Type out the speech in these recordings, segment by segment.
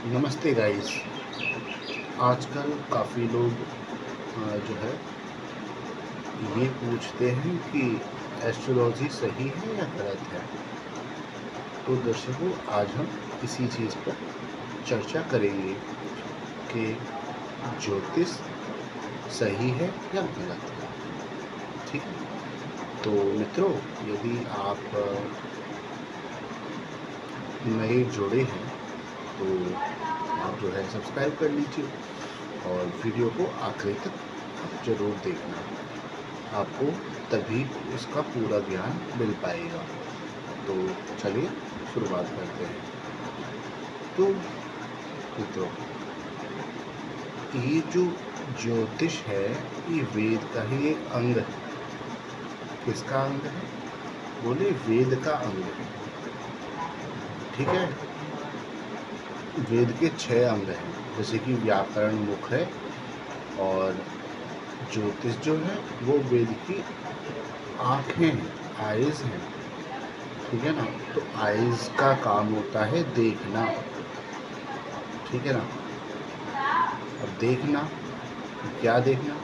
नमस्ते गाइस। आजकल काफ़ी लोग जो है ये पूछते हैं कि एस्ट्रोलॉजी सही है या गलत है। तो दर्शकों, आज हम इसी चीज़ पर चर्चा करेंगे कि ज्योतिष सही है या गलत है। ठीक है। तो मित्रों, यदि आप नए जुड़े हैं तो आप जो है सब्सक्राइब कर लीजिए और वीडियो को आखिरी तक ज़रूर देखना। आपको तभी इसका पूरा ज्ञान मिल पाएगा। तो चलिए शुरुआत करते हैं। तो मित्रों, ये जो ज्योतिष है ये वेद का ही एक अंग है। किसका अंग है? बोले वेद का अंग है। ठीक है। वेद के 6 अंग हैं, जैसे कि व्याकरण मुख है और ज्योतिष जो है वो वेद की आँखें हैं, आइज़ हैं। ठीक है ना। तो आइज़ का काम होता है देखना। ठीक है ना। अब देखना, क्या देखना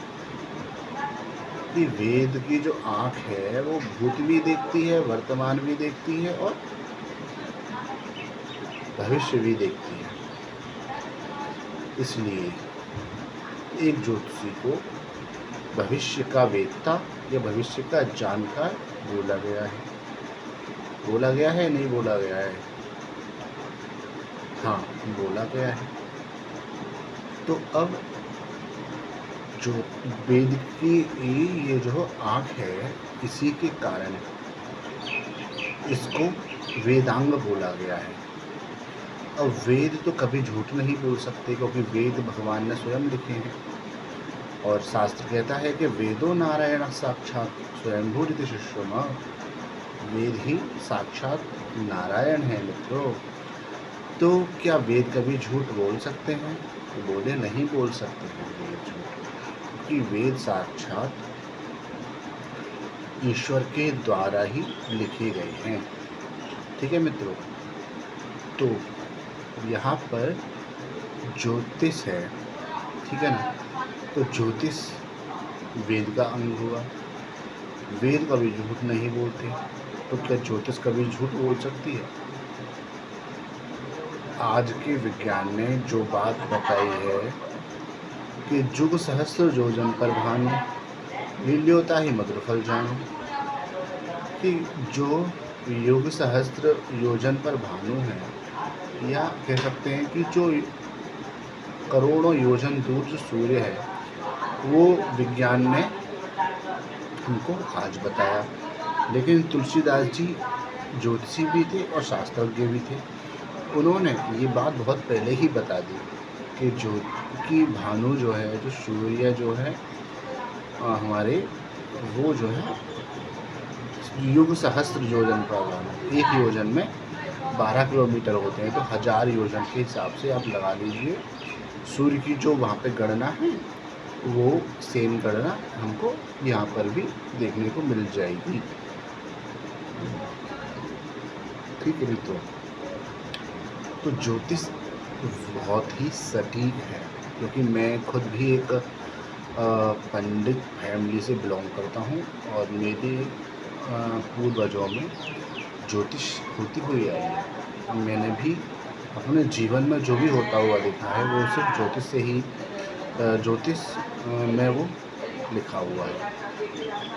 कि वेद की जो आँख है वो भूत भी देखती है, वर्तमान भी देखती है और भविष्य भी देखती है। इसलिए एक ज्योतिषी को भविष्य का वेदता या भविष्य का जानकार बोला गया है। बोला गया है, नहीं बोला गया है? हाँ, बोला गया है। तो अब जो वेद की ये जो आँख है, इसी के कारण इसको वेदांग बोला गया है। अब वेद तो कभी झूठ नहीं बोल सकते, क्योंकि वेद भगवान ने स्वयं लिखे हैं और शास्त्र कहता है कि वेदो नारायण साक्षात स्वयंभूरित शिष्यमा। वेद ही साक्षात नारायण है मित्रों। तो क्या वेद कभी झूठ बोल सकते हैं? तो बोले नहीं बोल सकते हैं वेद झूठ, क्योंकि वेद साक्षात ईश्वर के द्वारा ही लिखे गए हैं। ठीक है मित्रों। तो यहाँ पर ज्योतिष है, ठीक है ना। तो ज्योतिष वेद का अंग हुआ। वेद कभी झूठ नहीं बोलते, तो क्या ज्योतिष कभी झूठ बोल सकती है? आज के विज्ञान ने जो बात बताई है कि जुग सहस्त्र योजन पर भानु लील्योता ही मधुर फल जानु, कि जो युग सहस्त्र योजन पर भानु है, या कह सकते हैं कि जो करोड़ों योजन दूर जो सूर्य है, वो विज्ञान ने हमको आज बताया। लेकिन तुलसीदास जी ज्योतिषी भी थे और शास्त्रज्ञ भी थे। उन्होंने ये बात बहुत पहले ही बता दी कि भानु जो है, जो सूर्य जो है हमारे, वो जो है युग सहस्त्र योजन पर भानु। एक योजन में 12 किलोमीटर होते हैं, तो 1000 योजन के हिसाब से आप लगा लीजिए। सूर्य की जो वहाँ पे गणना है, वो सेम गणना हमको यहाँ पर भी देखने को मिल जाएगी। ठीक है मित्रों। तो ज्योतिष बहुत ही सटीक है, क्योंकि मैं खुद भी एक पंडित फैमिली से बिलोंग करता हूँ और मेरे पूर्वजों में ज्योतिष होती हुई आई है। मैंने भी अपने जीवन में जो भी होता हुआ देखा है वो सिर्फ ज्योतिष से ही ज्योतिष में वो लिखा हुआ है।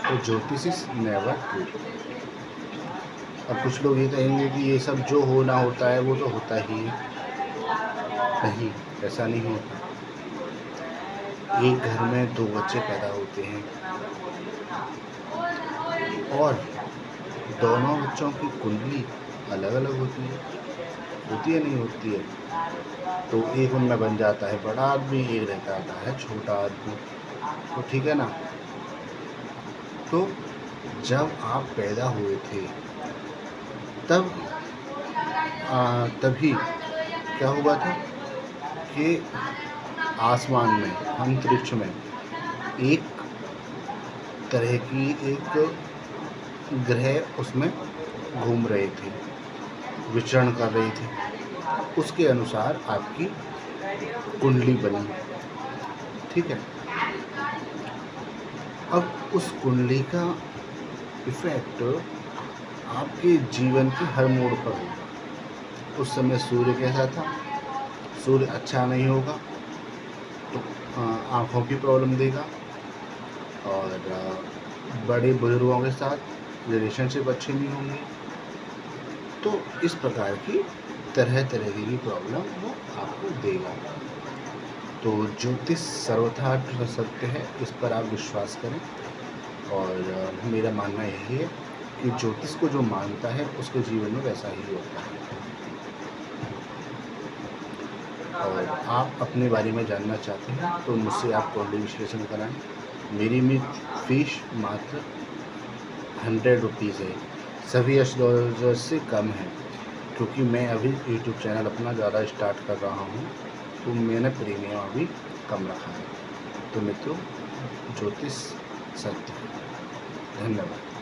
तो ज्योतिष इज नेवर ट्रू। अब कुछ लोग ये कहेंगे कि ये सब जो होना होता है वो तो होता ही है। नहीं, ऐसा नहीं होता। एक घर में 2 बच्चे पैदा होते हैं और दोनों बच्चों की कुंडली अलग अलग होती है नहीं होती है? तो एक उनमें बन जाता है बड़ा आदमी, एक रह जाता है छोटा आदमी। तो ठीक है ना। तो जब आप पैदा हुए थे तब तभी क्या हुआ था कि आसमान में, अंतरिक्ष में एक तरह की एक ग्रह उसमें घूम रहे थे, विचरण कर रहे थे। उसके अनुसार आपकी कुंडली बनी, ठीक है। अब उस कुंडली का इफ़ेक्ट आपके जीवन के हर मोड़ पर होगा। उस समय सूर्य कैसा था? सूर्य अच्छा नहीं होगा तो आँखों की प्रॉब्लम देगा, और बड़े बुजुर्गों के साथ रिलेशनशिप अच्छे नहीं होंगे। तो इस प्रकार की तरह तरह की प्रॉब्लम वो आपको देगा। तो ज्योतिष सर्वथा सत्य है, इस पर आप विश्वास करें। और मेरा मानना यही है कि ज्योतिष को जो मानता है उसके जीवन में वैसा ही होता है। और आप अपने बारे में जानना चाहते हैं तो मुझसे आप कुंडली विश्लेषण कराएं। मेरी फीस मात्र 100 रुपीज़ है, सभी एस्ट्रोलॉजर से कम है, क्योंकि मैं अभी यूट्यूब चैनल अपना ज़्यादा स्टार्ट कर रहा हूँ, तो मैंने प्रीमियम अभी कम रखा है। तो मित्रों, ज्योतिष सत्य है। धन्यवाद।